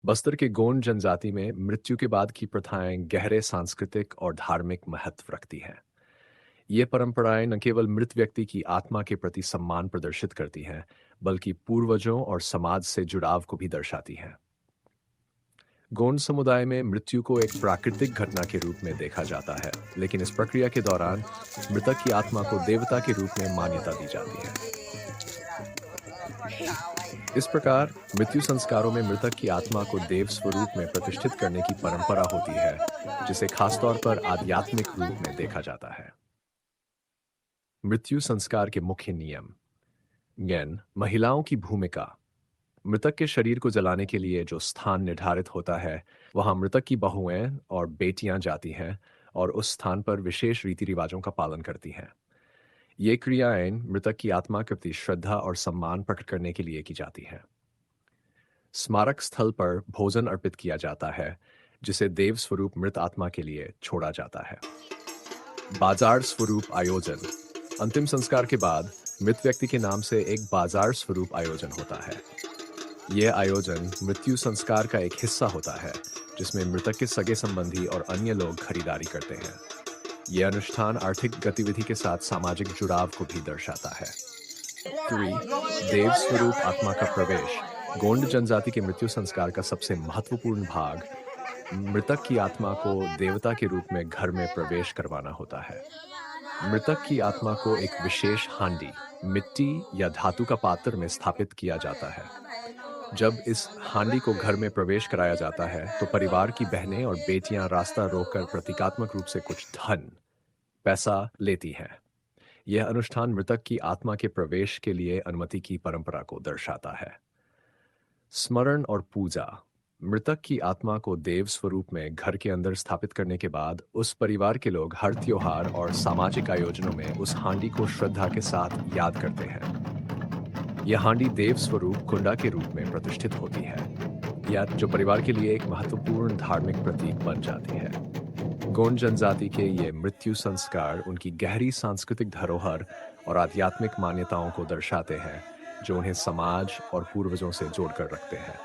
बस्तर के गोंड जनजाति में मृत्यु के बाद की प्रथाएं गहरे सांस्कृतिक और धार्मिक महत्व रखती हैं। ये परंपराएं न केवल मृत व्यक्ति की आत्मा के प्रति सम्मान प्रदर्शित करती हैं, बल्कि पूर्वजों और समाज से जुड़ाव को भी दर्शाती हैं। गोंड समुदाय में मृत्यु को एक प्राकृतिक घटना के रूप में देखा जाता है, लेकिन इस प्रक्रिया के दौरान मृतक की आत्मा को देवता के रूप में मान्यता दी जाती है। इस प्रकार मृत्यु संस्कारों में मृतक की आत्मा को देव स्वरूप में प्रतिष्ठित करने की परंपरा होती है, जिसे खासतौर पर आध्यात्मिक रूप में देखा जाता है। मृत्यु संस्कार के मुख्य नियम। महिलाओं की भूमिका। मृतक के शरीर को जलाने के लिए जो स्थान निर्धारित होता है, वहां मृतक की बहुएं और बेटियां जाती हैं और उस स्थान पर विशेष रीति रिवाजों का पालन करती हैं। ये क्रियाएं मृतक की आत्मा के प्रति श्रद्धा और सम्मान प्रकट करने के लिए की जाती हैं। स्मारक स्थल पर भोजन अर्पित किया जाता है, जिसे देव स्वरूप मृत आत्मा के लिए छोड़ा जाता है। बाजार स्वरूप आयोजन। अंतिम संस्कार के बाद मृत व्यक्ति के नाम से एक बाजार स्वरूप आयोजन होता है। यह आयोजन मृत्यु संस्कार का एक हिस्सा होता है, जिसमें मृतक के सगे संबंधी और अन्य लोग खरीदारी करते हैं। यह अनुष्ठान आर्थिक गतिविधि के साथ सामाजिक जुड़ाव को भी दर्शाता है। 3. देव स्वरूप आत्मा का प्रवेश। गोंड जनजाति के मृत्यु संस्कार का सबसे महत्वपूर्ण भाग मृतक की आत्मा को देवता के रूप में घर में प्रवेश करवाना होता है। मृतक की आत्मा को एक विशेष हांडी, मिट्टी या धातु का पात्र में स्थापित किया जाता है। जब इस हांडी को घर में प्रवेश कराया जाता है, तो परिवार की बहनें और बेटियां रास्ता रोककर प्रतीकात्मक रूप से कुछ धन, पैसा लेती हैं। यह अनुष्ठान मृतक की आत्मा के प्रवेश के लिए अनुमति की परंपरा को दर्शाता है। स्मरण और पूजा। मृतक की आत्मा को देव स्वरूप में घर के अंदर स्थापित करने के बाद उस परिवार के लोग हर त्योहार और सामाजिक आयोजनों में उस हांडी को श्रद्धा के साथ याद करते हैं। यह हांडी देव स्वरूप कुंडा के रूप में प्रतिष्ठित होती है, या जो परिवार के लिए एक महत्वपूर्ण धार्मिक प्रतीक बन जाती है। गोंड जनजाति के ये मृत्यु संस्कार उनकी गहरी सांस्कृतिक धरोहर और आध्यात्मिक मान्यताओं को दर्शाते हैं, जो उन्हें समाज और पूर्वजों से जोड़कर रखते हैं।